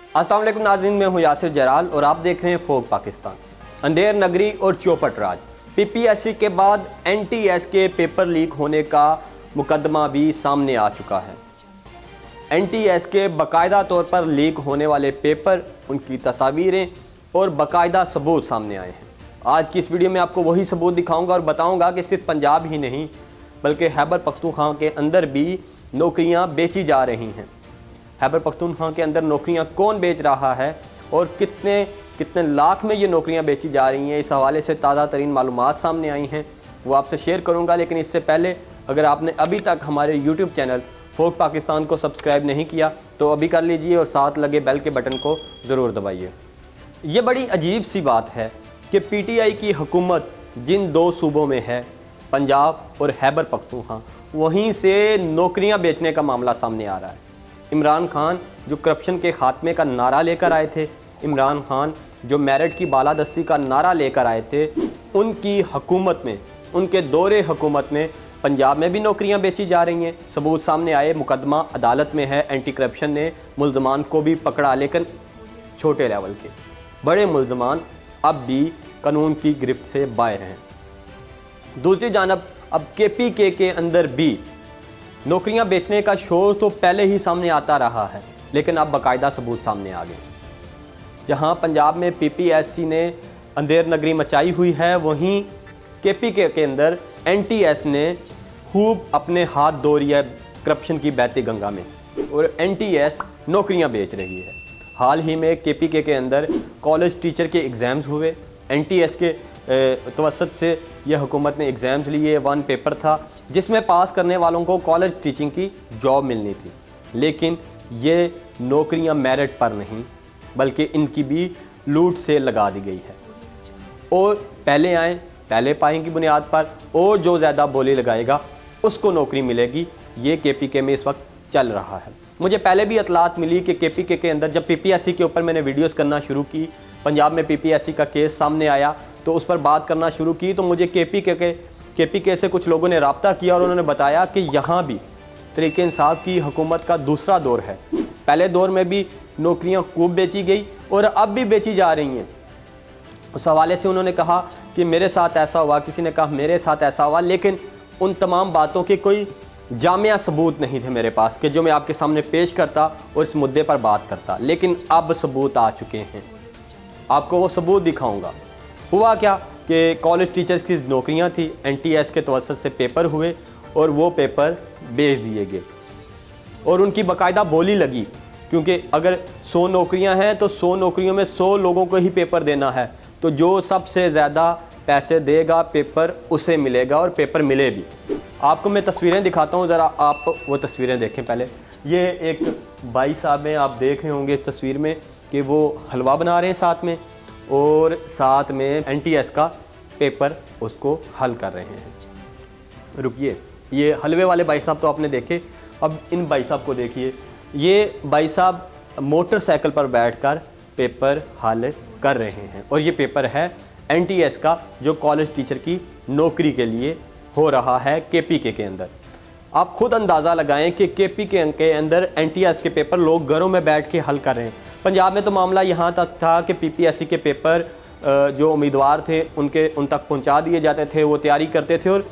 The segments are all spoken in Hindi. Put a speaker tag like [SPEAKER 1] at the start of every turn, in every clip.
[SPEAKER 1] अस्सलाम वालेकुम नाज़रीन, मैं हूँ यासिर जराल और आप देख रहे हैं फोक पाकिस्तान। अंधेर नगरी और चौपट राज, पीपीएससी के बाद एनटीएस के पेपर लीक होने का मुकदमा भी सामने आ चुका है। एनटीएस के बाकायदा तौर पर लीक होने वाले पेपर, उनकी तस्वीरें और बाकायदा सबूत सामने आए हैं। आज की इस वीडियो में आपको वही सबूत दिखाऊंगा और बताऊंगा कि सिर्फ पंजाब ही नहीं बल्कि खैबर पख्तूनख्वा के अंदर भी नौकरियां बेची जा रही हैं। खैबर पख्तूनख्वा के अंदर नौकरियां कौन बेच रहा है और कितने लाख में ये नौकरियां बेची जा रही हैं, इस हवाले से ताज़ा तरीन मालूमात सामने आई हैं, वो आपसे शेयर करूंगा। लेकिन इससे पहले अगर आपने अभी तक हमारे यूट्यूब चैनल फोक पाकिस्तान को सब्सक्राइब नहीं किया तो अभी कर लीजिए और साथ लगे बेल के बटन को ज़रूर दबाइए। ये बड़ी अजीब सी बात है कि पीटीआई की हुकूमत जिन दो सूबों में है, पंजाब और खैबर पख्तूनख्वा, वहीं से नौकरियां बेचने का मामला सामने आ रहा है। इमरान खान जो करप्शन के खात्मे का नारा लेकर आए थे, इमरान खान जो मेरिट की बालादस्ती का नारा लेकर आए थे, उनकी हुकूमत में, उनके दौरे हुकूमत में पंजाब में भी नौकरियां बेची जा रही हैं। सबूत सामने आए, मुकदमा अदालत में है, एंटी करप्शन ने मुल्ज़मान को भी पकड़ा, लेकिन छोटे लेवल के। बड़े मुल्ज़मान अब भी कानून की गिरफ्त से बाहर हैं। दूसरी जानब अब केपीके के अंदर भी नौकरियां बेचने का शोर तो पहले ही सामने आता रहा है, लेकिन अब बाकायदा सबूत सामने आ गए। जहां पंजाब में पीपीएससी ने अंधेर नगरी मचाई हुई है, वहीं केपीके के अंदर एनटीएस ने खूब अपने हाथ धो रही है करप्शन की बहती गंगा में और एनटीएस नौकरियां बेच रही है। हाल ही में केपीके के अंदर कॉलेज टीचर के एग्ज़ाम्स हुए। एनटीएस के तवसत से यह हुकूमत ने एग्ज़ाम्स लिए, वन पेपर था जिसमें पास करने वालों को कॉलेज टीचिंग की जॉब मिलनी थी, लेकिन ये नौकरियां मेरिट पर नहीं बल्कि इनकी भी लूट से लगा दी गई है। और पहले आए पहले पाएँ की बुनियाद पर और जो ज़्यादा बोली लगाएगा उसको नौकरी मिलेगी। ये केपीके में इस वक्त चल रहा है। मुझे पहले भी इतलात मिली कि केपीके के अंदर जब पीपीएससी के ऊपर मैंने वीडियोस करना शुरू की, पंजाब में पीपीएससी का केस सामने आया तो उस पर बात करना शुरू की, तो मुझे केपीके से कुछ लोगों ने रब्ता किया और उन्होंने बताया कि यहाँ भी तरीके इंसाफ की हुकूमत का दूसरा दौर है। पहले दौर में भी नौकरियाँ खूब बेची गई और अब भी बेची जा रही हैं। उस हवाले से उन्होंने कहा कि मेरे साथ ऐसा हुआ, किसी ने कहा मेरे साथ ऐसा हुआ, लेकिन उन तमाम बातों के कोई जामिया सबूत नहीं थे मेरे पास कि जो मैं आपके सामने पेश करता और इस मुद्दे पर बात करता। लेकिन अब सबूत आ चुके हैं, आपको वो सबूत दिखाऊंगा। हुआ क्या कि कॉलेज टीचर्स की नौकरियां थी, एनटीएस के तवसत से पेपर हुए और वो पेपर बेच दिए गए और उनकी बाकायदा बोली लगी, क्योंकि अगर 100 नौकरियां हैं तो 100 नौकरियों में 100 लोगों को ही पेपर देना है, तो जो सबसे ज़्यादा पैसे देगा पेपर उसे मिलेगा और पेपर मिले भी। आपको मैं तस्वीरें दिखाता हूँ, ज़रा आप वो तस्वीरें देखें। पहले ये एक भाई साहब हैं, आप देख रहे होंगे इस तस्वीर में कि वो हलवा बना रहे हैं साथ में, और साथ में एनटीएस का पेपर उसको हल कर रहे हैं। रुकिए, ये हलवे वाले भाई साहब तो आपने देखे, अब इन भाई साहब को देखिए। ये भाई साहब मोटरसाइकिल पर बैठकर पेपर हल कर रहे हैं और ये पेपर है एनटीएस का जो कॉलेज टीचर की नौकरी के लिए हो रहा है केपीके के अंदर। आप खुद अंदाज़ा लगाएं कि केपीके के अंदर एनटीएस के पेपर लोग घरों में बैठ के हल कर रहे हैं। पंजाब में तो मामला यहाँ तक था कि पीपीएससी के पेपर जो उम्मीदवार थे उन तक पहुँचा दिए जाते थे, वो तैयारी करते थे और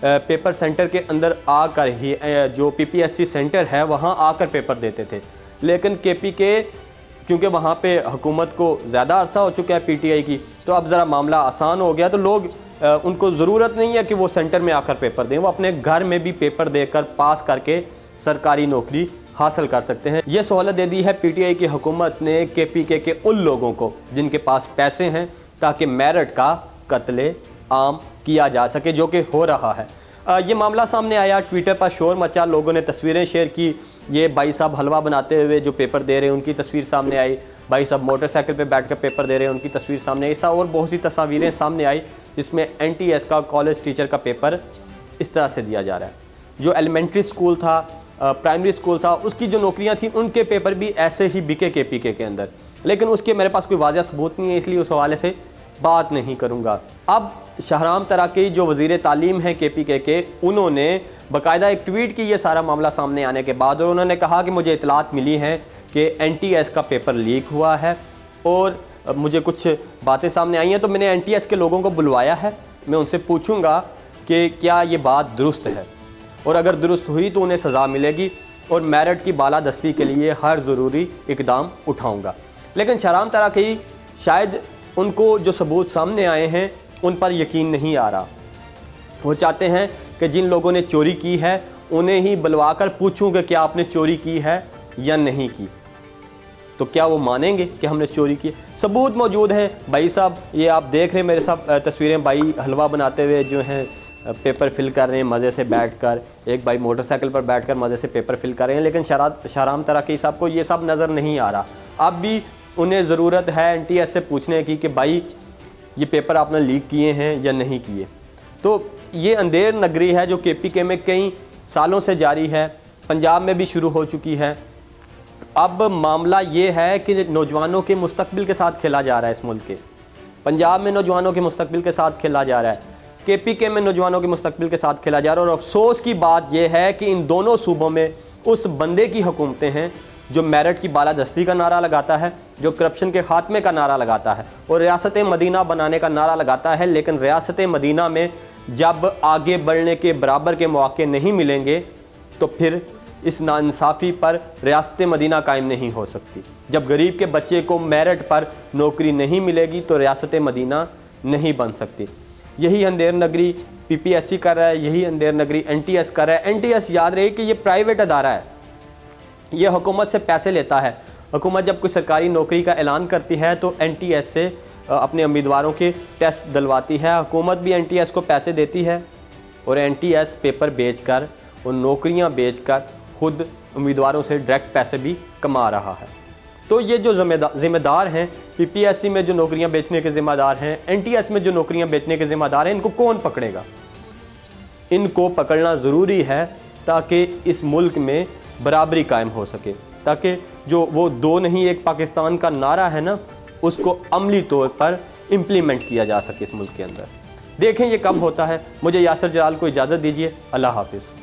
[SPEAKER 1] पेपर सेंटर के अंदर आकर ही जो पीपीएससी सेंटर है वहाँ आकर पेपर देते थे। लेकिन केपीके, क्योंकि वहाँ पे हुकूमत को ज़्यादा अरसा हो चुका है पीटीआई की, तो अब ज़रा मामला आसान हो गया, तो लोग उनको ज़रूरत नहीं है कि वो सेंटर में आकर पेपर दें, वो अपने घर में भी पेपर देकर पास करके सरकारी नौकरी हासिल कर सकते हैं। ये सहूलत दे दी है पीटीआई की हुकूमत ने केपीके के उन लोगों को जिनके पास पैसे हैं, ताकि मेरिट का कत्ले आम किया जा सके, जो कि हो रहा है। ये मामला सामने आया, ट्विटर पर शोर मचा, लोगों ने तस्वीरें शेयर की। ये भाई साहब हलवा बनाते हुए जो पेपर दे रहे हैं उनकी तस्वीर सामने आई, भाई साहब मोटरसाइकिल पे बैठकर पेपर दे रहे हैं उनकी तस्वीर सामने आई, ऐसा और बहुत सी तस्वीरें सामने आई जिसमें एनटीएस का कॉलेज टीचर का पेपर इस तरह से दिया जा रहा है। जो एलिमेंट्री स्कूल था, प्राइमरी स्कूल था, उसकी जो नौकरियां थी उनके पेपर भी ऐसे ही बिके केपीके के अंदर, लेकिन उसके मेरे पास कोई वाज़ह सबूत नहीं है, इसलिए उस हवाले से बात नहीं करूँगा। अब शहराम तराकी जो वज़ीर तालीम हैं केपीके के, उन्होंने बाकायदा एक ट्वीट की ये सारा मामला सामने आने के बाद, और उन्होंने कहा कि मुझे इतलात मिली हैं कि NTS का पेपर लीक हुआ है और मुझे कुछ बातें सामने आई हैं, तो मैंने NTS के लोगों को बुलवाया है। मैं उनसे पूछूंगा कि क्या ये बात दुरुस्त है, और अगर दुरुस्त हुई तो उन्हें सज़ा मिलेगी और मेरिट की बालादस्ती के लिए हर ज़रूरी इकदाम उठाऊंगा। लेकिन शहराम तराकी शायद उनको जो सबूत सामने आए हैं उन पर यकीन नहीं आ रहा। वो चाहते हैं कि जिन लोगों ने चोरी की है उन्हें ही बुलवा कर पूछूँ कि क्या आपने चोरी की है या नहीं की, तो क्या वो मानेंगे कि हमने चोरी की? सबूत मौजूद हैं भाई साहब, ये आप देख रहे हैं मेरे साथ तस्वीरें। भाई हलवा बनाते हुए जो हैं पेपर फिल कर रहे हैं मज़े से बैठकर, एक भाई मोटरसाइकिल पर बैठकर मज़े से पेपर फिल कर रहे हैं। लेकिन शहराम तराकी साहब को ये सब नज़र नहीं आ रहा। अब भी उन्हें ज़रूरत है NTS से पूछने की कि भाई ये पेपर आपने लीक किए हैं या नहीं किए। तो ये अंधेर नगरी है जो KPK में कई सालों से जारी है, पंजाब में भी शुरू हो चुकी है। अब मामला ये है कि नौजवानों के मुस्तकबिल के साथ खेला जा रहा है इस मुल्क के। पंजाब में नौजवानों के मुस्तकबिल के साथ खेला जा रहा है, KPK में नौजवानों के मुस्तकबिल के साथ खेला जा रहा है। और अफसोस की बात यह है कि इन दोनों सूबों में उस बंदे की हुकूमतें हैं जो मेरिट की बालादस्ती का नारा लगाता है, जो करप्शन के खात्मे का नारा लगाता है और रियासत मदीना बनाने का नारा लगाता है। लेकिन रियासत मदीना में जब आगे बढ़ने के बराबर के मौके नहीं मिलेंगे तो फिर इस नाइंसाफ़ी पर रियासत मदीना कायम नहीं हो सकती। जब गरीब के बच्चे को मेरिट पर नौकरी नहीं मिलेगी तो रियासत मदीना नहीं बन सकती। यही अंधेर नगरी PPSC कर रहा है, यही अंधेर नगरी NTS कर रहा है। NTS याद रहे कि ये प्राइवेट अदारा है, ये हुकूमत से पैसे लेता है। हुकूमत जब कोई सरकारी नौकरी का ऐलान करती है तो NTS से अपने उम्मीदवारों के टेस्ट दिलवाती है। हुकूमत भी NTS को पैसे देती है और NTS पेपर बेचकर और नौकरियां बेचकर खुद उम्मीदवारों से डायरेक्ट पैसे भी कमा रहा है। तो ये जो ज़िम्मेदार हैं, PPSC में जो नौकरियां बेचने के ज़िम्मेदार हैं, NTS में जो नौकरियां बेचने के ज़िम्मेदार हैं, इनको कौन पकड़ेगा? इनको पकड़ना ज़रूरी है ताकि इस मुल्क में बराबरी कायम हो सके, ताकि जो वो दो नहीं एक पाकिस्तान का नारा है ना, उसको अमली तौर पर इम्प्लीमेंट किया जा सके इस मुल्क के अंदर। देखें ये कब होता है। मुझे यासिर जलाल को इजाज़त दीजिए। अल्लाह हाफिज़।